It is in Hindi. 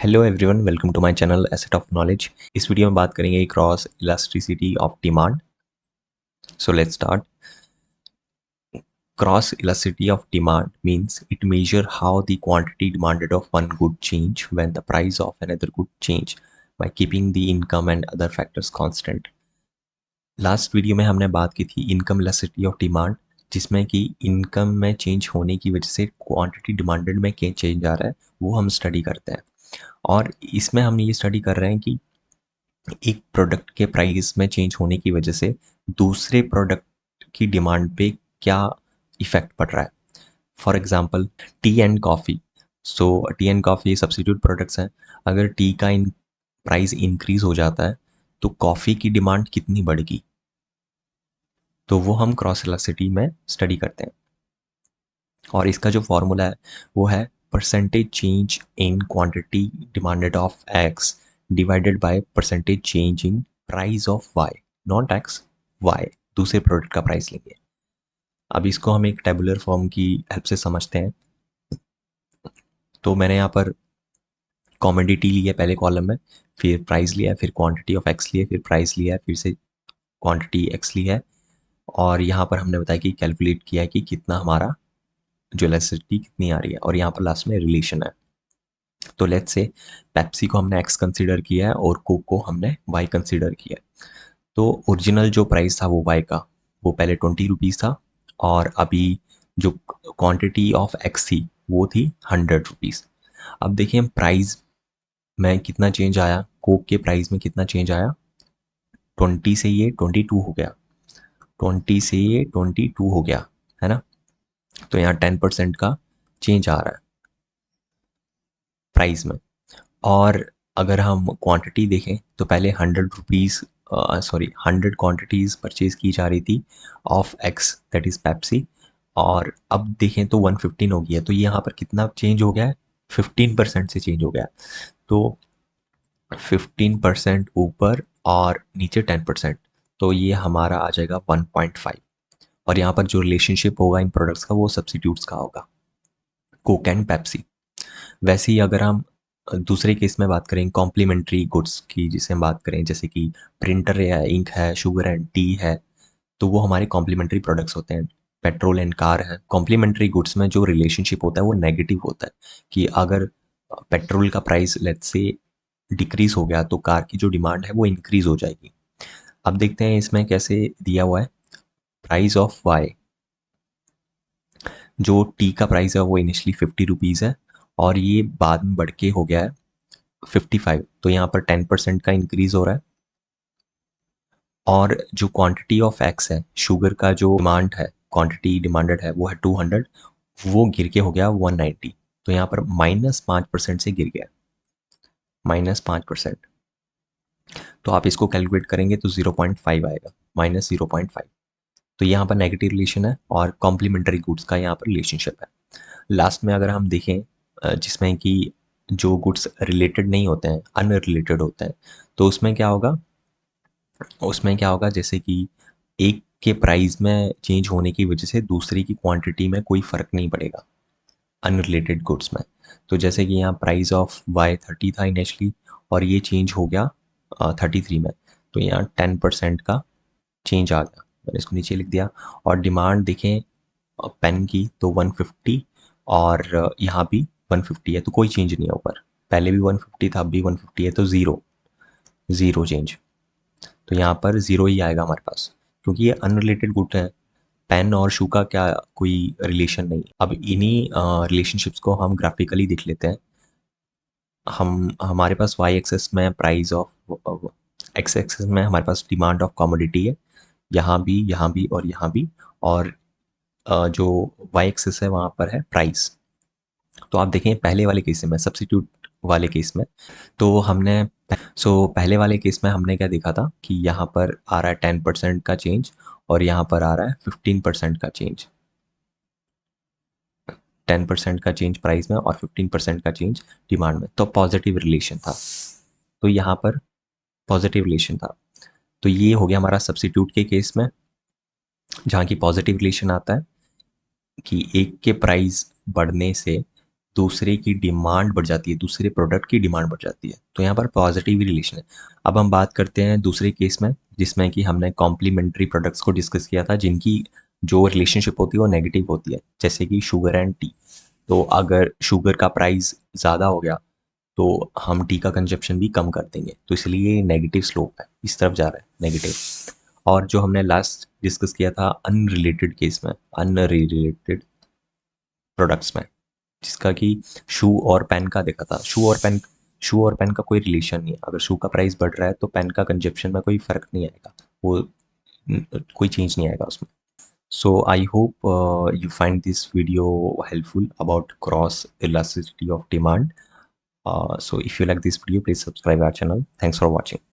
Hello everyone, welcome to my channel asset of knowledge. इस वीडियो में बात करेंगे cross elasticity of demand. So let's start. Cross elasticity of demand means it measures how the quantity demanded of one good change when the price of another good change by keeping the income and other factors constant. Last video में हमने बात की थी इनकम इलास्टिसिटी ऑफ डिमांड, जिसमें कि इनकम में चेंज होने की वजह से क्वांटिटी डिमांडेड में क्या चेंज आ रहा है वो हम स्टडी करते हैं। और इसमें हम ये स्टडी कर रहे हैं कि एक प्रोडक्ट के प्राइस में चेंज होने की वजह से दूसरे प्रोडक्ट की डिमांड पे क्या इफेक्ट पड़ रहा है। For example T and coffee. So T and coffee substitute products हैं। अगर टी का प्राइस इंक्रीज हो जाता है तो कॉफ़ी की डिमांड कितनी बढ़ेगी, तो वो हम क्रॉस इलास्टिसिटी में स्टडी करते हैं। और इसका जो फॉर्मूला है वो है percentage change in quantity demanded of X divided by percentage change in price of Y, not X, Y, दूसरे प्रोडक्ट का प्राइस लेंगे। अब इसको हम एक टेबुलर फॉर्म की हेल्प से समझते हैं। तो मैंने यहाँ पर कॉमोडिटी लिया पहले कॉलम में, फिर प्राइस लिया, फिर क्वांटिटी ऑफ एक्स लिया, फिर प्राइस लिया, फिर से क्वांटिटी एक्स लिया है, और यहाँ पर हमने बताया कि कैलकुलेट किया है कि कितना हमारा जो इलास्टिसिटी कितनी आ रही है, और यहाँ पर लास्ट में रिलेशन है। तो लेट्स से पेप्सी को हमने एक्स कंसीडर किया है और कोक को हमने वाई कंसीडर किया है। तो ओरिजिनल जो प्राइस था वो वाई का, वो पहले 20 रुपीज़ था, और अभी जो क्वांटिटी ऑफ एक्स थी वो थी 100 रुपीज़। अब देखिए हम प्राइस में कितना चेंज आया, कोक के प्राइस में कितना चेंज आया, 20 से ये 22 हो गया, 20 से ये 22 हो गया, है ना। तो यहाँ 10% का चेंज आ रहा है प्राइस में। और अगर हम क्वांटिटी देखें तो पहले 100 क्वांटिटीज़ परचेज की जा रही थी of x, that is Pepsi, और अब देखें तो 115 हो गया। तो ये यहाँ पर कितना चेंज हो गया है, 15% से चेंज हो गया। तो 15% ऊपर और नीचे 10%, तो ये हमारा आ जाएगा 1.5। और यहाँ पर जो रिलेशनशिप होगा इन प्रोडक्ट्स का वो सब्सिट्यूट्स का होगा, कोक एंड पेप्सी। वैसे ही अगर हम दूसरे केस में बात करें कॉम्प्लीमेंट्री गुड्स की, जिसे हम बात करें जैसे कि प्रिंटर है, इंक है, शुगर एंड टी है, तो वो हमारे कॉम्प्लीमेंट्री प्रोडक्ट्स होते हैं। पेट्रोल एंड कार है। कॉम्प्लीमेंट्री गुड्स में जो रिलेशनशिप होता है वो नेगेटिव होता है, कि अगर पेट्रोल का प्राइस लेट्स से डिक्रीज हो गया तो कार की जो डिमांड है वो इंक्रीज हो जाएगी। अब देखते हैं इसमें कैसे दिया हुआ है। प्राइस ऑफ वाई, जो टी का प्राइस है वो इनिशियली 50 रुपीज़ है, और ये बाद में बढ़ के हो गया है 55। तो यहाँ पर 10% का इंक्रीज हो रहा है। और जो क्वांटिटी ऑफ एक्स है, शुगर का जो डिमांड है, क्वांटिटी डिमांडेड है वो है 200, वो गिर के हो गया 190। तो यहाँ पर -5% से गिर गया, -5%। तो आप इसको कैलकुलेट करेंगे तो 0.5 आएगा, -0.5। तो यहाँ पर नेगेटिव रिलेशन है और कॉम्प्लीमेंट्री गुड्स का यहाँ पर रिलेशनशिप है। लास्ट में अगर हम देखें जिसमें कि जो गुड्स रिलेटेड नहीं होते हैं, अनरिलेटेड होते हैं, तो उसमें क्या होगा, जैसे कि एक के प्राइस में चेंज होने की वजह से दूसरे की क्वांटिटी में कोई फ़र्क नहीं पड़ेगा अनरिलेटेड गुड्स में। तो जैसे कि यहाँ प्राइस ऑफ वाई 30 था इनिशियली, और ये चेंज हो गया 33 में, तो यहाँ 10% का चेंज आ गया, मैंने इसको नीचे लिख दिया। और डिमांड देखें पेन की तो 150, और यहाँ भी 150 है, तो कोई चेंज नहीं है ऊपर। पहले भी 150 था, अब भी 150 है, तो ज़ीरो ज़ीरो चेंज। तो यहाँ पर ज़ीरो ही आएगा हमारे पास, क्योंकि ये अनरिलेटेड गुड है। पेन और शू का क्या कोई रिलेशन नहीं। अब इन्हीं रिलेशनशिप्स को हम ग्राफिकली देख लेते हैं। हमारे पास वाई एक्सेस में प्राइस ऑफ, एक्स एक्सेस में हमारे पास डिमांड ऑफ कमोडिटी है, यहाँ भी, यहाँ भी और यहाँ भी। और जो वाई एक्सेस है वहाँ पर है प्राइस। तो आप देखें पहले वाले केस में, सब्सिट्यूट वाले केस में, तो हमने पहले वाले केस में हमने क्या देखा था कि यहाँ पर आ रहा है 10% का चेंज, और यहाँ पर आ रहा है 15% का चेंज। 10% का चेंज प्राइस में और 15% का चेंज डिमांड में, तो पॉजिटिव रिलेशन था। तो यहाँ पर पॉजिटिव रिलेशन था। तो ये हो गया हमारा सब्सिट्यूट के केस में, जहाँ की पॉजिटिव रिलेशन आता है कि एक के प्राइस बढ़ने से दूसरे की डिमांड बढ़ जाती है, दूसरे प्रोडक्ट की डिमांड बढ़ जाती है, तो यहाँ पर पॉजिटिव रिलेशन है। अब हम बात करते हैं दूसरे केस में, जिसमें कि हमने कॉम्प्लीमेंट्री प्रोडक्ट्स को डिस्कस किया था, जिनकी जो रिलेशनशिप होती है वो नेगेटिव होती है, जैसे कि शुगर एंड टी। तो अगर शुगर का प्राइस ज़्यादा हो गया तो हम टी का कंजप्शन भी कम कर देंगे, तो इसलिए नेगेटिव स्लोप है, इस तरफ जा रहा है नेगेटिव। और जो हमने लास्ट डिस्कस किया था अनरिलेटेड केस में, अनरिलेटेड प्रोडक्ट्स में, जिसका कि शू और पेन का देखा था। शू और पेन का कोई रिलेशन नहीं है। अगर शू का प्राइस बढ़ रहा है तो पेन का कंजप्शन में कोई फ़र्क नहीं आएगा, वो कोई चेंज नहीं आएगा उसमें। So I hope you find this video helpful about cross elasticity of demand. So if you like this video, please subscribe our channel. Thanks for watching.